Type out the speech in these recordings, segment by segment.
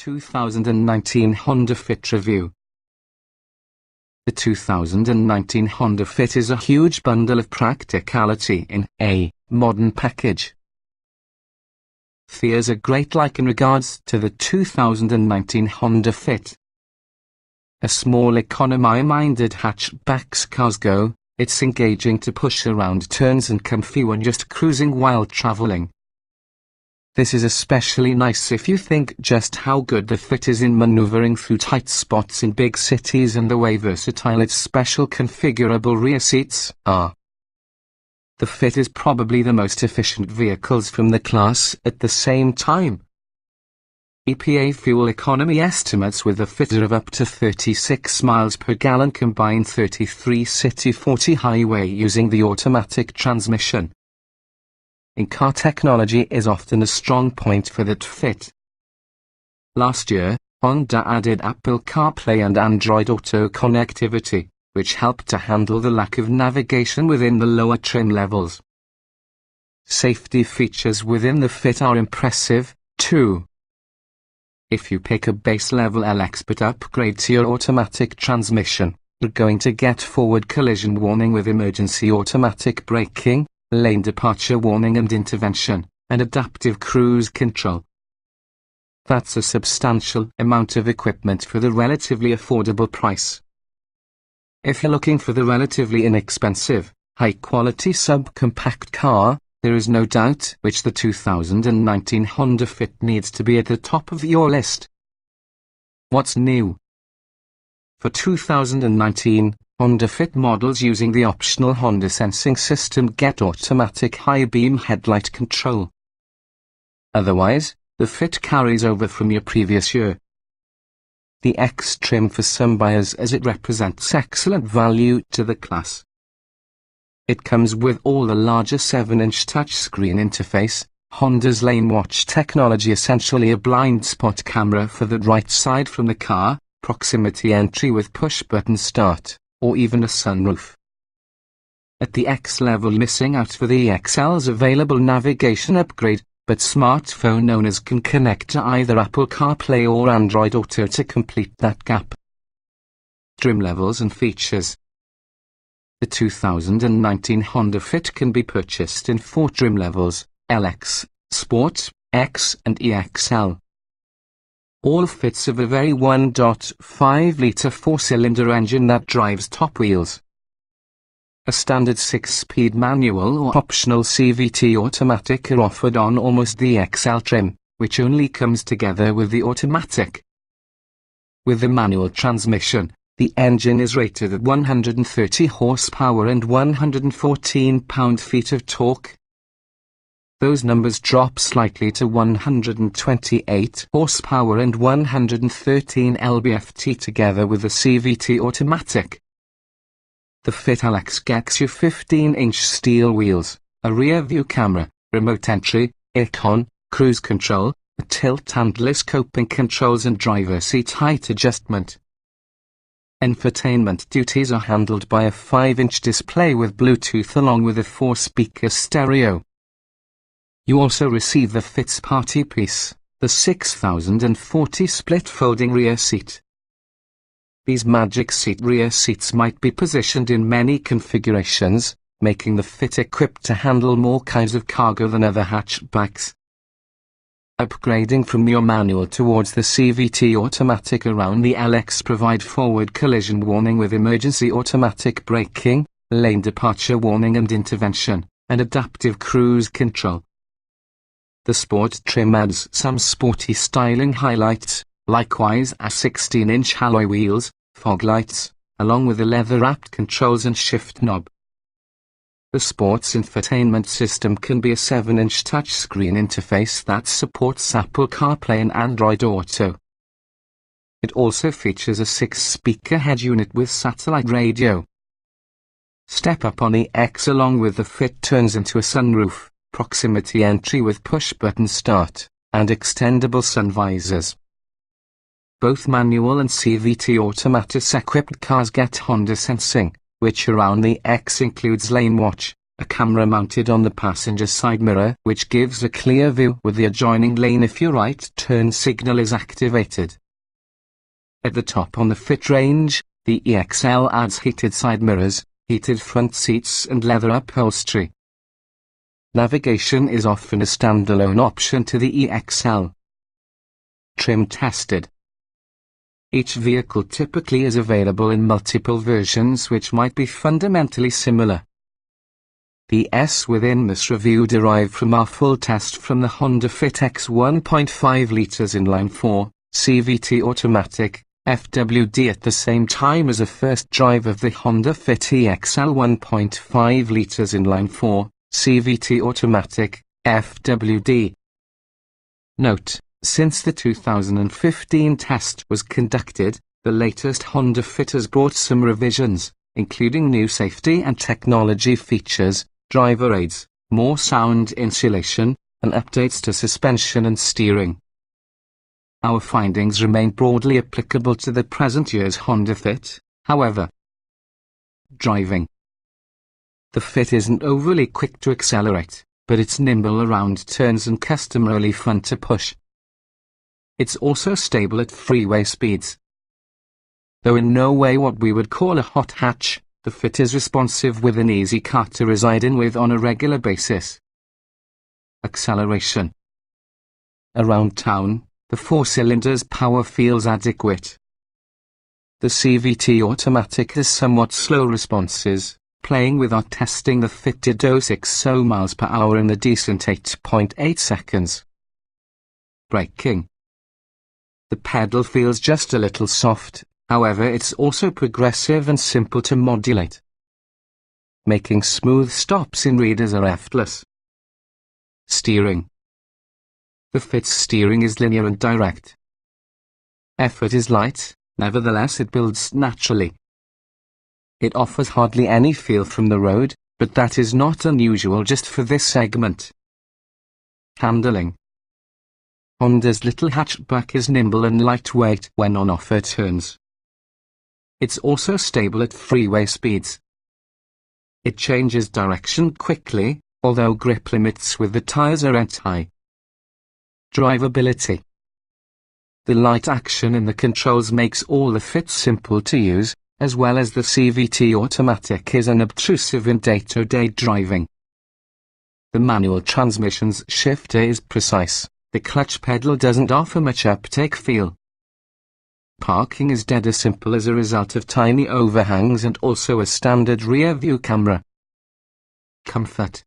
2019 Honda Fit Review. The 2019 Honda Fit is a huge bundle of practicality in a modern package. Fears are great like in regards to the 2019 Honda Fit. A small economy-minded hatchback's cars go, it's engaging to push around turns and comfy when just cruising while traveling. This is especially nice if you think just how good the Fit is in maneuvering through tight spots in big cities and the way versatile its special configurable rear seats are. The Fit is probably the most efficient vehicles from the class at the same time. EPA fuel economy estimates with the Fit are of up to 36 miles per gallon combined 33 city 40 highway using the automatic transmission. In-car technology is often a strong point for that Fit. Last year, Honda added Apple CarPlay and Android Auto connectivity, which helped to handle the lack of navigation within the lower trim levels. Safety features within the Fit are impressive, too. If you pick a base-level LX but upgrade to your automatic transmission, you're going to get forward collision warning with emergency automatic braking, lane departure warning and intervention, and adaptive cruise control. That's a substantial amount of equipment for the relatively affordable price. If you're looking for the relatively inexpensive, high-quality subcompact car, there is no doubt which the 2019 Honda Fit needs to be at the top of your list. What's new? For 2019, Honda Fit models using the optional Honda sensing system get automatic high-beam headlight control. Otherwise, the Fit carries over from your previous year. The X trim for some buyers as it represents excellent value to the class. It comes with all the larger 7-inch touchscreen interface, Honda's lane watch technology, essentially a blind spot camera for the right side from the car, proximity entry with push-button start, or even a sunroof. At the X level, missing out for the XL's available navigation upgrade, but smartphone owners can connect to either Apple CarPlay or Android Auto to complete that gap. Trim levels and features. The 2019 Honda Fit can be purchased in 4 trim levels: LX, Sport, X and EXL. All Fits have a very 1.5-litre 4-cylinder engine that drives top wheels. A standard 6-speed manual or optional CVT automatic are offered on almost the XL trim, which only comes together with the automatic. With the manual transmission, the engine is rated at 130 horsepower and 114 pound-feet of torque. Those numbers drop slightly to 128 horsepower and 113 lb-ft together with the CVT automatic. The Fit LX gets you 15-inch steel wheels, a rear-view camera, remote entry, aircon, cruise control, a tilt handless coping controls and driver seat height adjustment. Infotainment duties are handled by a 5-inch display with Bluetooth along with a 4-speaker stereo. You also receive the Fit's party piece, the 6040 split folding rear seat. These magic seat rear seats might be positioned in many configurations, making the Fit equipped to handle more kinds of cargo than other hatchbacks. Upgrading from your manual towards the CVT automatic around the LX provide forward collision warning with emergency automatic braking, lane departure warning and intervention, and adaptive cruise control. The Sport trim adds some sporty styling highlights, likewise as 16-inch alloy wheels, fog lights, along with the leather-wrapped controls and shift knob. The Sport's infotainment system can be a 7-inch touchscreen interface that supports Apple CarPlay and Android Auto. It also features a 6-speaker head unit with satellite radio. Step up on the X along with the Fit turns into a sunroof, proximity entry with push-button start, and extendable sun visors. Both manual and CVT automatic-equipped cars get Honda sensing, which around the X includes lane watch, a camera mounted on the passenger side mirror which gives a clear view with the adjoining lane if your right turn signal is activated. At the top on the fit range, the EXL adds heated side mirrors, heated front seats and leather upholstery. Navigation is often a standalone option to the EXL. Trim tested. Each vehicle typically is available in multiple versions which might be fundamentally similar. The S within this review derived from our full test from the Honda Fit X 1.5 litres inline 4, CVT automatic, FWD at the same time as a first drive of the Honda Fit EXL 1.5 litres inline 4, CVT automatic, FWD. Note: since the 2015 test was conducted, the latest Honda Fit has brought some revisions, including new safety and technology features, driver aids, more sound insulation, and updates to suspension and steering. Our findings remain broadly applicable to the present year's Honda Fit, however. Driving. The Fit isn't overly quick to accelerate, but it's nimble around turns and customarily fun to push. It's also stable at freeway speeds. Though in no way what we would call a hot hatch, the Fit is responsive with an easy car to reside in with on a regular basis. Acceleration. Around town, the 4-cylinder's power feels adequate. The CVT automatic has somewhat slow responses, playing with our testing the Fit did 060 miles per hour in a decent 8.8 seconds. Braking. The pedal feels just a little soft, however it's also progressive and simple to modulate, making smooth stops in readers are effortless. Steering. The Fit's steering is linear and direct. Effort is light, nevertheless it builds naturally. It offers hardly any feel from the road, but that is not unusual just for this segment. Handling. Honda's little hatchback is nimble and lightweight when on off-road turns. It's also stable at freeway speeds. It changes direction quickly, although grip limits with the tires aren't high. Drivability. The light action in the controls makes all the Fit simple to use, as well as the CVT automatic is unobtrusive in day-to-day driving. The manual transmission's shifter is precise. The clutch pedal doesn't offer much uptake feel. Parking is dead simple as a result of tiny overhangs and also a standard rear view camera. Comfort.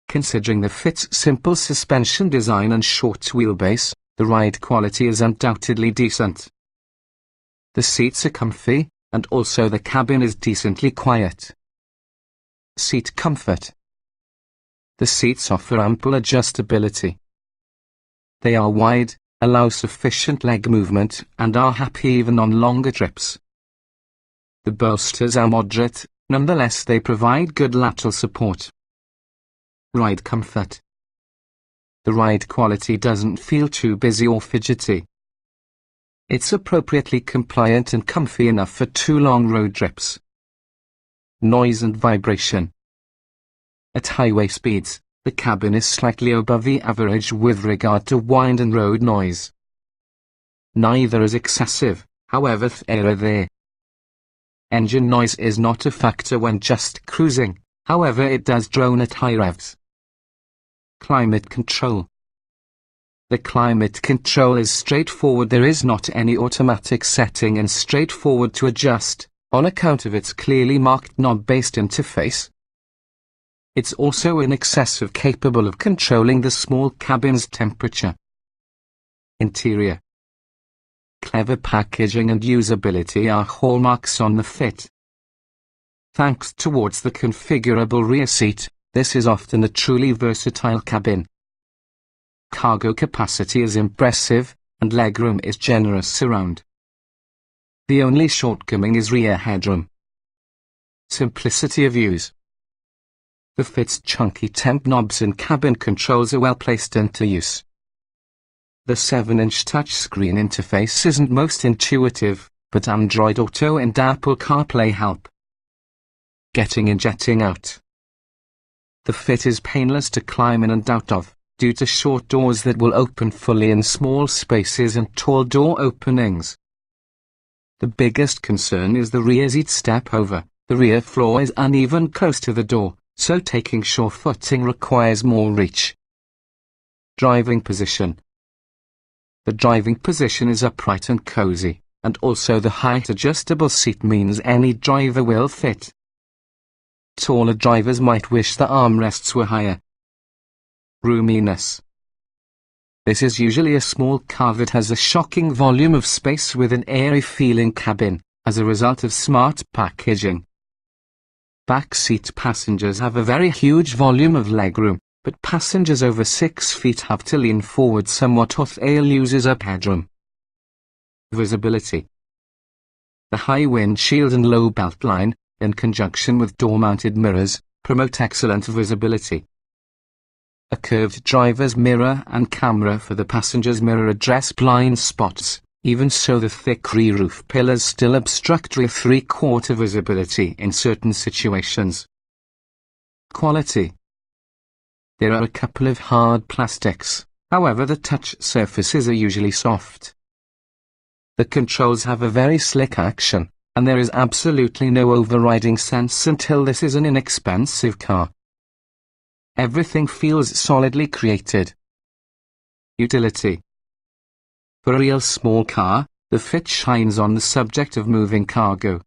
Considering the Fit's simple suspension design and short wheelbase, the ride quality is undoubtedly decent. The seats are comfy, and also the cabin is decently quiet. Seat comfort. The seats offer ample adjustability. They are wide, allow sufficient leg movement, and are happy even on longer trips. The bolsters are moderate, nonetheless they provide good lateral support. Ride comfort. The ride quality doesn't feel too busy or fidgety. It's appropriately compliant and comfy enough for 2 long road trips. Noise and vibration. At highway speeds, the cabin is slightly above the average with regard to wind and road noise. Neither is excessive, however there are there. Engine noise is not a factor when just cruising, however it does drone at high revs. Climate control. The climate control is straightforward. There is not any automatic setting and straightforward to adjust, on account of its clearly marked knob-based interface. It's also in excess of capable of controlling the small cabin's temperature. Interior. Clever packaging and usability are hallmarks on the Fit. Thanks towards the configurable rear seat, this is often a truly versatile cabin. Cargo capacity is impressive, and legroom is generous around. The only shortcoming is rear headroom. Simplicity of use. The Fit's chunky temp knobs and cabin controls are well placed into use. The 7-inch touchscreen interface isn't most intuitive, but Android Auto and Apple CarPlay help. Getting in, jetting out. The fit is painless to climb in and out of, due to short doors that will open fully in small spaces and tall door openings. The biggest concern is the rear seat step over. The rear floor is uneven close to the door, so taking sure footing requires more reach. Driving position. The driving position is upright and cozy, and also the height adjustable seat means any driver will fit. Taller drivers might wish the armrests were higher. Roominess. This is usually a small car that has a shocking volume of space with an airy-feeling cabin, as a result of smart packaging. Back-seat passengers have a very huge volume of legroom, but passengers over 6 feet have to lean forward somewhat or they'll use up headroom. Visibility. The high windshield and low beltline, in conjunction with door-mounted mirrors, promote excellent visibility. A curved driver's mirror and camera for the passenger's mirror address blind spots. Even so, the thick re-roof pillars still obstruct rear three-quarter visibility in certain situations. Quality. There are a couple of hard plastics, however the touch surfaces are usually soft. The controls have a very slick action, and there is absolutely no overriding sense until this is an inexpensive car. Everything feels solidly created. Utility. For a real small car, the fit shines on the subject of moving cargo.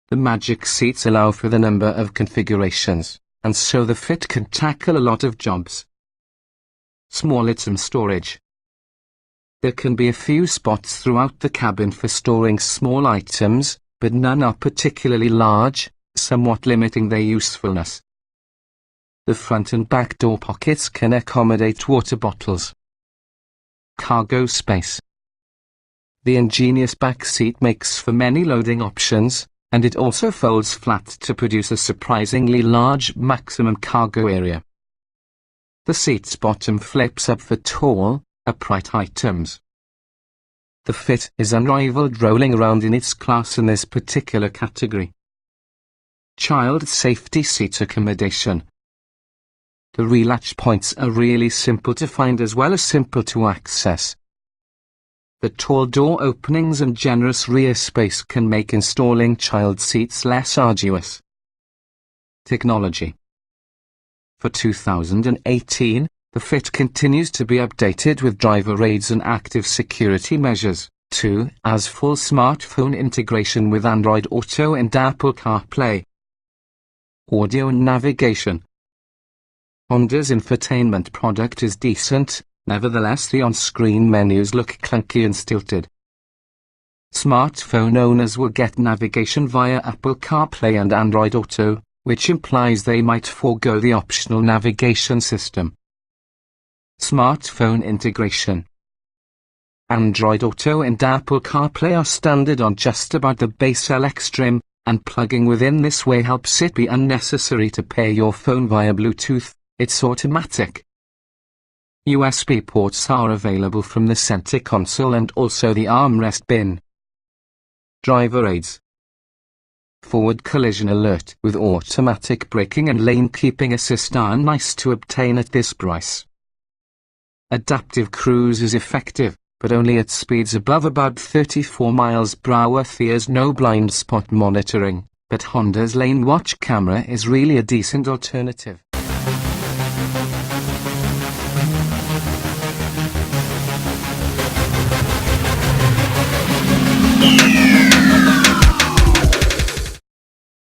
The magic seats allow for the number of configurations, and so the fit can tackle a lot of jobs. Small item storage. There can be a few spots throughout the cabin for storing small items, but none are particularly large, somewhat limiting their usefulness. The front and back door pockets can accommodate water bottles. Cargo space. The ingenious back seat makes for many loading options, and it also folds flat to produce a surprisingly large maximum cargo area. The seat's bottom flips up for tall, upright items. The fit is unrivaled, rolling around in its class in this particular category. Child safety seat accommodation. The relatch points are really simple to find as well as simple to access. The tall door openings and generous rear space can make installing child seats less arduous. Technology. For 2018, the fit continues to be updated with driver aids and active security measures, as full smartphone integration with Android Auto and Apple CarPlay. Audio and navigation. Honda's infotainment product is decent, nevertheless the on-screen menus look clunky and stilted. Smartphone owners will get navigation via Apple CarPlay and Android Auto, which implies they might forego the optional navigation system. Smartphone integration. Android Auto and Apple CarPlay are standard on just about the base LX trim, and plugging within this way helps it be unnecessary to pair your phone via Bluetooth. It's automatic. USB ports are available from the center console and also the armrest bin. Driver aids. Forward collision alert with automatic braking and lane keeping assist are nice to obtain at this price. Adaptive cruise is effective, but only at speeds above about 34 miles per hour. There's no blind spot monitoring, but Honda's lane watch camera is really a decent alternative.